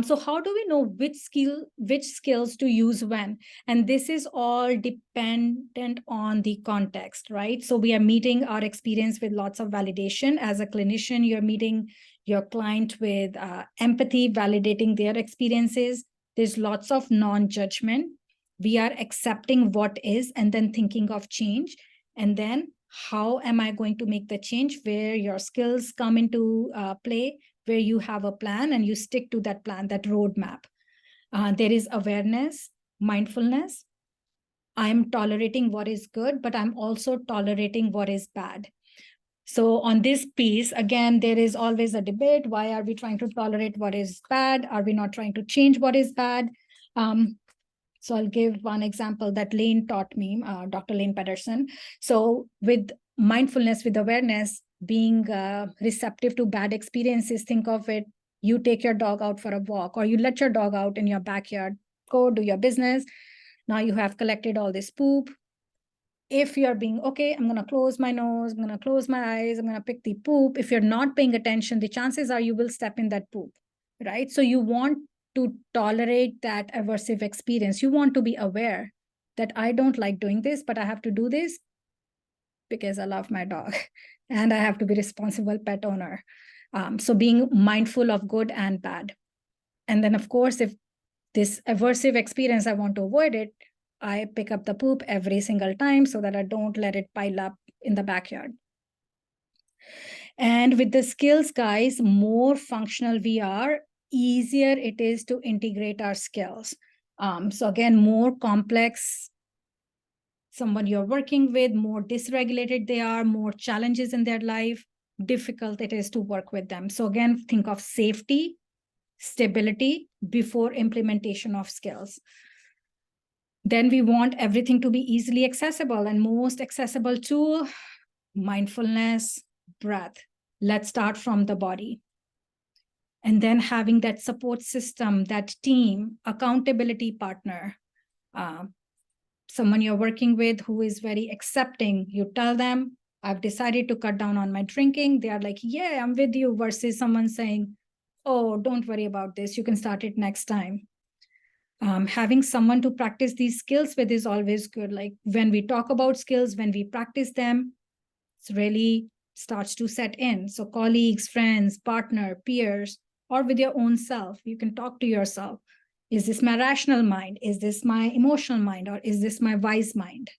So how do we know which skills to use when? And this is all dependent on the context, right? So we are meeting our experience with lots of validation. As a clinician, you're meeting your client with empathy, validating their experiences. There's lots of non-judgment. We are accepting what is and then thinking of change. And then how am I going to make the change, where your skills come into play, where you have a plan and you stick to that plan, that roadmap. There is awareness, mindfulness. I'm tolerating what is good, but I'm also tolerating what is bad. So on this piece, again, there is always a debate. Why are we trying to tolerate what is bad? Are we not trying to change what is bad? So I'll give one example that Lane taught me, Dr. Lane Pedersen. So with mindfulness, with awareness, being receptive to bad experiences, think of it, you take your dog out for a walk, or you let your dog out in your backyard, go do your business. Now you have collected all this poop. If you're being, okay, I'm going to close my nose, I'm going to close my eyes, I'm going to pick the poop. If you're not paying attention, the chances are you will step in that poop, right? So you want to tolerate that aversive experience. You want to be aware that I don't like doing this, but I have to do this because I love my dog and I have to be responsible pet owner. So being mindful of good and bad. And then of course, if this aversive experience, I want to avoid it, I pick up the poop every single time so that I don't let it pile up in the backyard. And with the skills, guys, more functional we are, easier it is to integrate our skills. So again, more complex someone you're working with, more dysregulated they are, more challenges in their life, difficult it is to work with them. So again, think of safety, stability before implementation of skills. Then we want everything to be easily accessible, and most accessible tool, mindfulness, breath. Let's start from the body. And then having that support system, that team, accountability partner, someone you're working with who is very accepting. You tell them, I've decided to cut down on my drinking. They are like, yeah, I'm with you, versus someone saying, oh, don't worry about this. You can start it next time. Having someone to practice these skills with is always good. Like when we talk about skills, when we practice them, it really starts to set in. So colleagues, friends, partner, peers, or with your own self, you can talk to yourself. Is this my rational mind? Is this my emotional mind? Or is this my wise mind?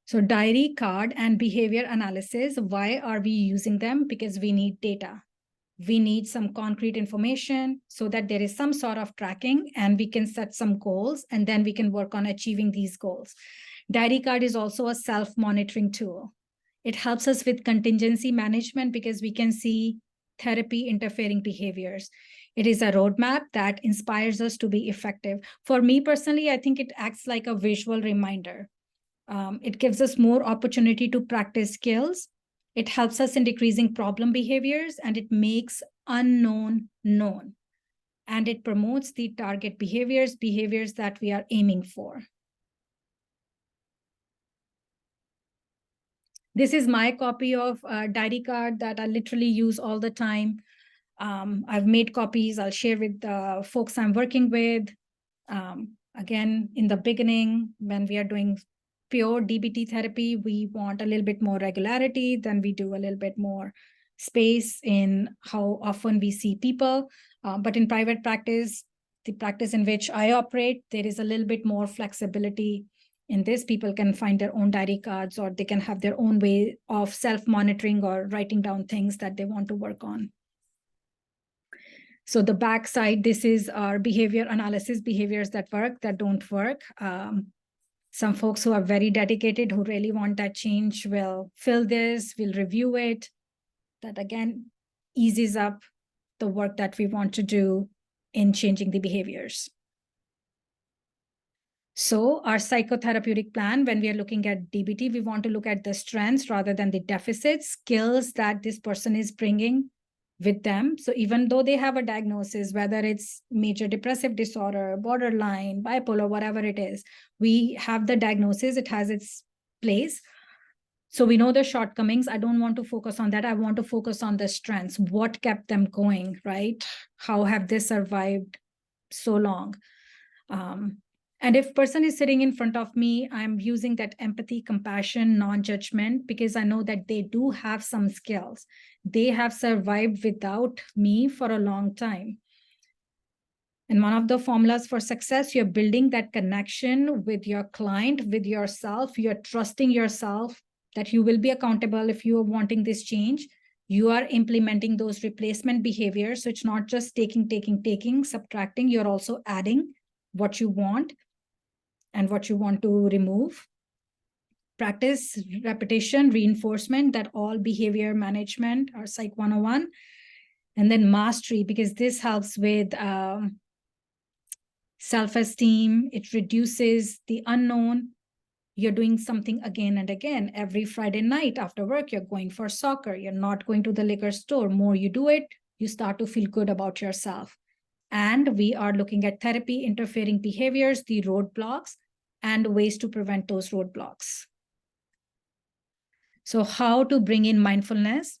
So diary, card, and behavior analysis. Why are we using them? Because we need data. We need some concrete information so that there is some sort of tracking and we can set some goals, and then we can work on achieving these goals. Diary card is also a self-monitoring tool. It helps us with contingency management because we can see therapy interfering behaviors. It is a roadmap that inspires us to be effective. For me personally, I think it acts like a visual reminder. It gives us more opportunity to practice skills. It helps us in decreasing problem behaviors, and it makes unknown known. And it promotes the target behaviors that we are aiming for. This is my copy of a diary card that I literally use all the time. I've made copies. I'll share with the folks I'm working with. Again, in the beginning, when we are doing pure DBT therapy, we want a little bit more regularity. Then we do a little bit more space in how often we see people. But in private practice, the practice in which I operate, there is a little bit more flexibility in this. People can find their own diary cards, or they can have their own way of self-monitoring or writing down things that they want to work on. So the back side, this is our behavior analysis, behaviors that work, that don't work. Some folks who are very dedicated, who really want that change, will fill this, will review it. That again eases up the work that we want to do in changing the behaviors. So our psychotherapeutic plan, when we are looking at DBT, we want to look at the strengths rather than the deficits, skills that this person is bringing with them. So even though they have a diagnosis, whether it's major depressive disorder, borderline, bipolar, whatever it is, we have the diagnosis, it has its place. So we know the shortcomings. I don't want to focus on that. I want to focus on the strengths. What kept them going, right? How have they survived so long? And if person is sitting in front of me, I'm using that empathy, compassion, non-judgment, because I know that they do have some skills. They have survived without me for a long time. And one of the formulas for success, you're building that connection with your client, with yourself. You're trusting yourself that you will be accountable if you are wanting this change. You are implementing those replacement behaviors. So it's not just taking, subtracting. You're also adding what you want and what you want to remove. Practice, repetition, reinforcement, that all behavior management or Psych 101. And then mastery, because this helps with self-esteem. It reduces the unknown. You're doing something again and again. Every Friday night after work, you're going for soccer. You're not going to the liquor store. More you do it, you start to feel good about yourself. And we are looking at therapy, interfering behaviors, the roadblocks, and ways to prevent those roadblocks. So how to bring in mindfulness?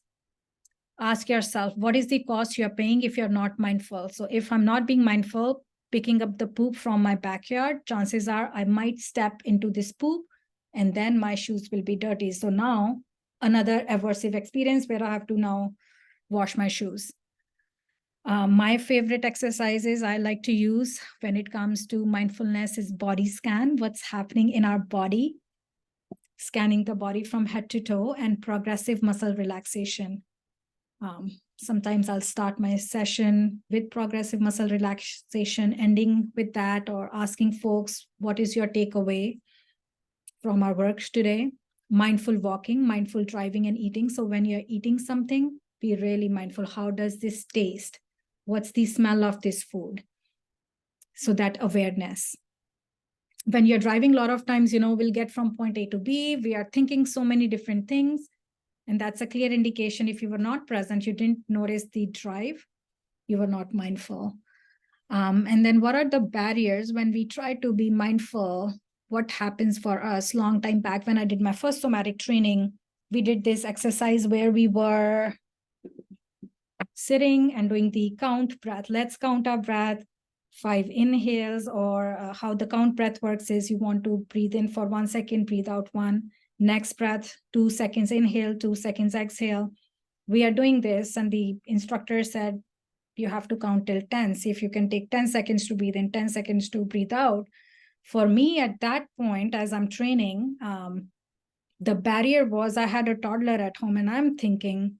Ask yourself, what is the cost you're paying if you're not mindful? So if I'm not being mindful, picking up the poop from my backyard, chances are I might step into this poop and then my shoes will be dirty. So now another aversive experience where I have to now wash my shoes. My favorite exercises I like to use when it comes to mindfulness is body scan, what's happening in our body, scanning the body from head to toe, and progressive muscle relaxation. Sometimes I'll start my session with progressive muscle relaxation, ending with that, or asking folks, what is your takeaway from our work today? mindful walking, mindful driving and eating. So when you're eating something, be really mindful. How does this taste? What's the smell of this food? So that awareness. When you're driving, a lot of times, we'll get from point A to B. We are thinking so many different things. And that's a clear indication if you were not present, you didn't notice the drive, you were not mindful. And then what are the barriers when we try to be mindful? What happens for us? Long time back when I did my first somatic training, we did this exercise where we were sitting and doing the count breath. Let's count our breath, 5 inhales, or how the count breath works is you want to breathe in for 1 second, breathe out 1. Next breath, 2 seconds inhale, 2 seconds exhale. We are doing this, and the instructor said, you have to count till 10. See if you can take 10 seconds to breathe in, 10 seconds to breathe out. For me, at that point, as I'm training, the barrier was I had a toddler at home, and I'm thinking,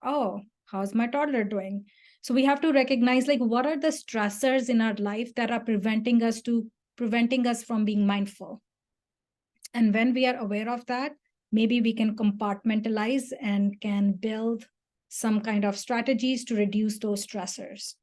oh, how's my toddler doing? So we have to recognize, like, what are the stressors in our life that are preventing us from being mindful? And when we are aware of that, maybe we can compartmentalize and can build some kind of strategies to reduce those stressors.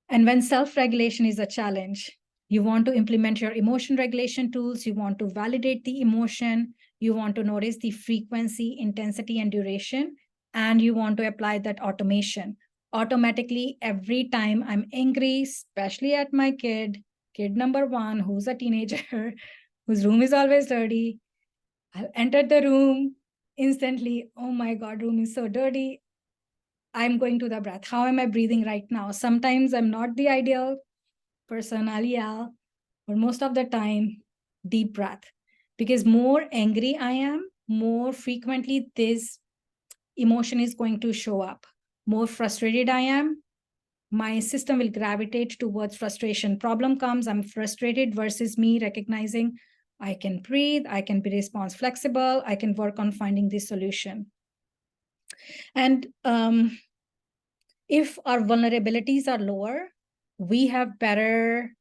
And when self-regulation is a challenge, you want to implement your emotion regulation tools, you want to validate the emotion, you want to notice the frequency, intensity, and duration, and you want to apply that automation. Automatically, every time I'm angry, especially at my kid number 1, who's a teenager, whose room is always dirty, I'll enter the room instantly. Oh my God, room is so dirty. I'm going to the breath. How am I breathing right now? Sometimes I'm not the ideal person, I'll yell, but most of the time, deep breath. Because more angry I am, more frequently this emotion is going to show up. More frustrated I am, my system will gravitate towards frustration. Problem comes, I'm frustrated, versus me recognizing I can breathe, I can be response flexible, I can work on finding the solution. And if our vulnerabilities are lower, we have better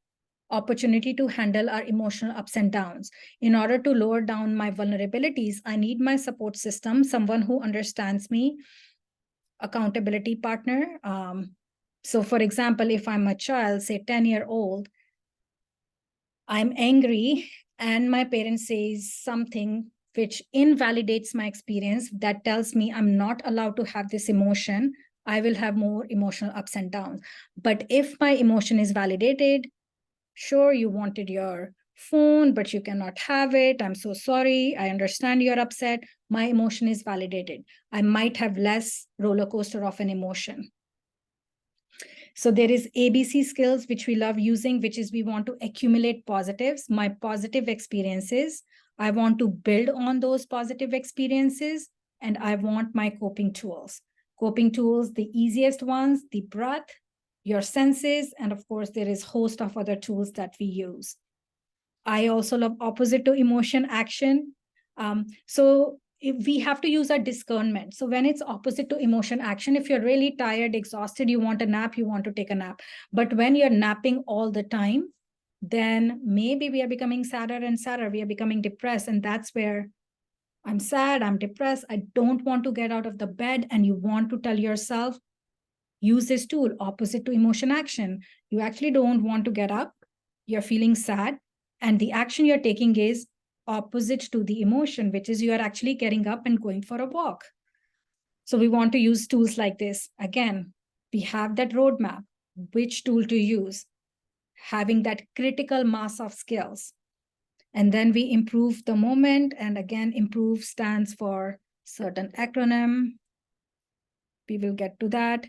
opportunity to handle our emotional ups and downs. In order to lower down my vulnerabilities, I need my support system, someone who understands me, accountability partner. So for example, if I'm a child, say 10-year-old, I'm angry and my parent says something which invalidates my experience, that tells me I'm not allowed to have this emotion, I will have more emotional ups and downs. But if my emotion is validated, sure, you wanted your phone, but you cannot have it. I'm so sorry. I understand you're upset. My emotion is validated. I might have less roller coaster of an emotion. So there is ABC skills, which we love using, which is we want to accumulate positives, my positive experiences. I want to build on those positive experiences, and I want my coping tools. Coping tools, the easiest ones, the breath, your senses, and of course, there is a host of other tools that we use. I also love opposite to emotion action. So if we have to use our discernment. So when it's opposite to emotion action, if you're really tired, exhausted, you want a nap, you want to take a nap. But when you're napping all the time, then maybe we are becoming sadder and sadder. We are becoming depressed. And that's where I'm sad, I'm depressed, I don't want to get out of the bed. And you want to tell yourself, use this tool, opposite to emotion action. You actually don't want to get up. You're feeling sad. And the action you're taking is opposite to the emotion, which is you are actually getting up and going for a walk. So we want to use tools like this. Again, we have that roadmap, which tool to use, having that critical mass of skills. And then we improve the moment. And again, improve stands for certain acronym. We will get to that.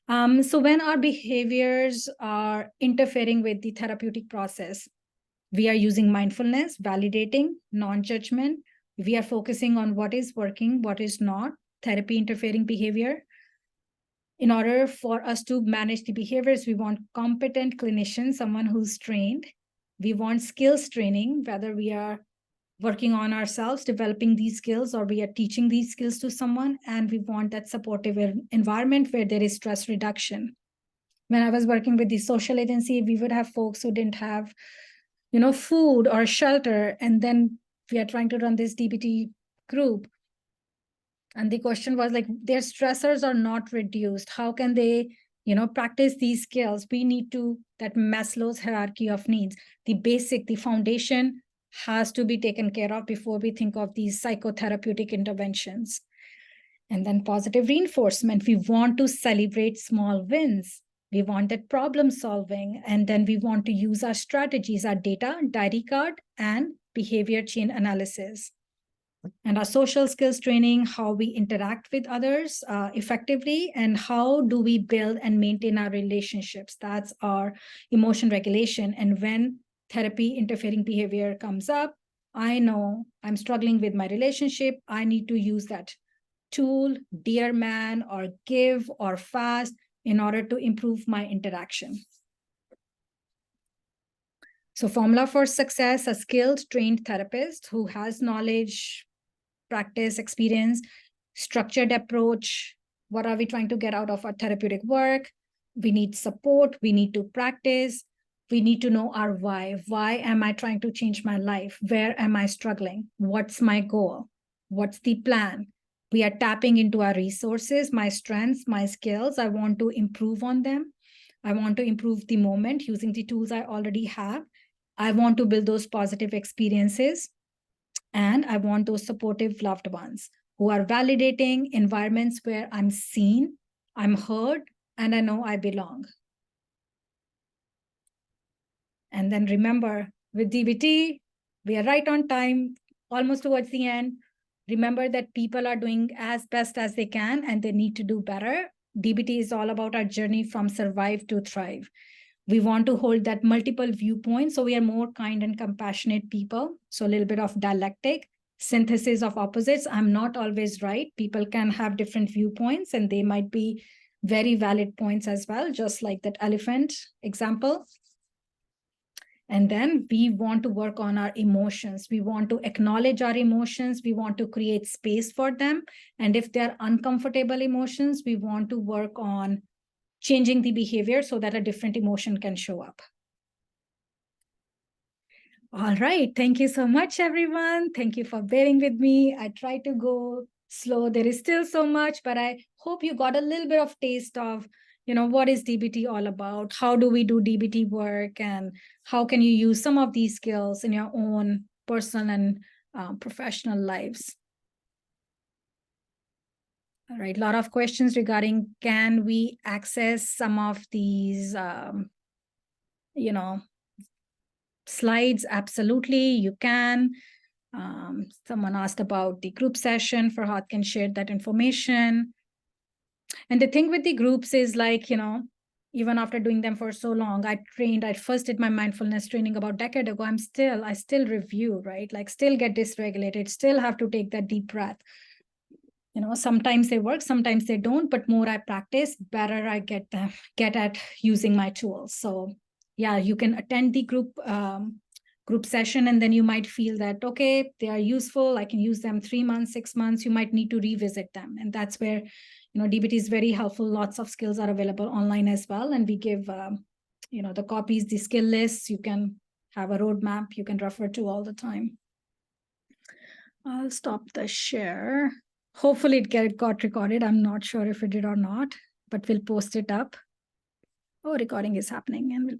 So when our behaviors are interfering with the therapeutic process, we are using mindfulness, validating, non-judgment. We are focusing on what is working, what is not, therapy interfering behavior. In order for us to manage the behaviors, we want competent clinicians, someone who's trained. We want skills training, whether we are working on ourselves, developing these skills, or we are teaching these skills to someone. And we want that supportive environment where there is stress reduction. When I was working with the social agency, we would have folks who didn't have, food or shelter. And then we are trying to run this DBT group. And the question was like, their stressors are not reduced. How can they, practice these skills? We need to, that Maslow's hierarchy of needs, the basic, the foundation has to be taken care of before we think of these psychotherapeutic interventions. And then positive reinforcement. We want to celebrate small wins. We wanted problem solving. And then we want to use our strategies, our data, diary card, and behavior chain analysis. And our social skills training, how we interact with others effectively, and how do we build and maintain our relationships. That's our emotion regulation. And when therapy interfering behavior comes up, I know I'm struggling with my relationship. I need to use that tool, Dear Man, or Give, or Fast, in order to improve my interaction. So formula for success: a skilled, trained therapist who has knowledge, practice, experience, structured approach. What are we trying to get out of our therapeutic work? We need support. We need to practice. We need to know our why. Why am I trying to change my life? Where am I struggling? What's my goal? What's the plan? We are tapping into our resources, my strengths, my skills. I want to improve on them. I want to improve the moment using the tools I already have. I want to build those positive experiences. And I want those supportive loved ones who are validating environments where I'm seen, I'm heard, and I know I belong. And then remember, with DBT, we are right on time, almost towards the end. Remember that people are doing as best as they can, and they need to do better. DBT is all about our journey from survive to thrive. We want to hold that multiple viewpoints, so we are more kind and compassionate people. So a little bit of dialectic, synthesis of opposites. I'm not always right. People can have different viewpoints, and they might be very valid points as well, just like that elephant example. And then we want to work on our emotions. We want to acknowledge our emotions. We want to create space for them. And if they're uncomfortable emotions, we want to work on changing the behavior so that a different emotion can show up. All right. Thank you so much, everyone. Thank you for bearing with me. I try to go slow. There is still so much, but I hope you got a little bit of taste of, what is DBT all about? How do we do DBT work? And how can you use some of these skills in your own personal and professional lives? All right, a lot of questions regarding, can we access some of these, slides? Absolutely, you can. Someone asked about the group session. Farhad can share that information. And the thing with the groups is like, even after doing them for so long, I first did my mindfulness training about a decade ago. I still review, right? Like still get dysregulated, still have to take that deep breath. Sometimes they work, sometimes they don't, but more I practice, better I get at using my tools. So yeah, you can attend the group session, and then you might feel that, okay, they are useful. I can use them 3 months, 6 months. You might need to revisit them. And that's where, DBT is very helpful. Lots of skills are available online as well. And we give, the copies, the skill lists. You can have a roadmap you can refer to all the time. I'll stop the share. Hopefully it got recorded. I'm not sure if it did or not, but we'll post it up. Oh, recording is happening, and we'll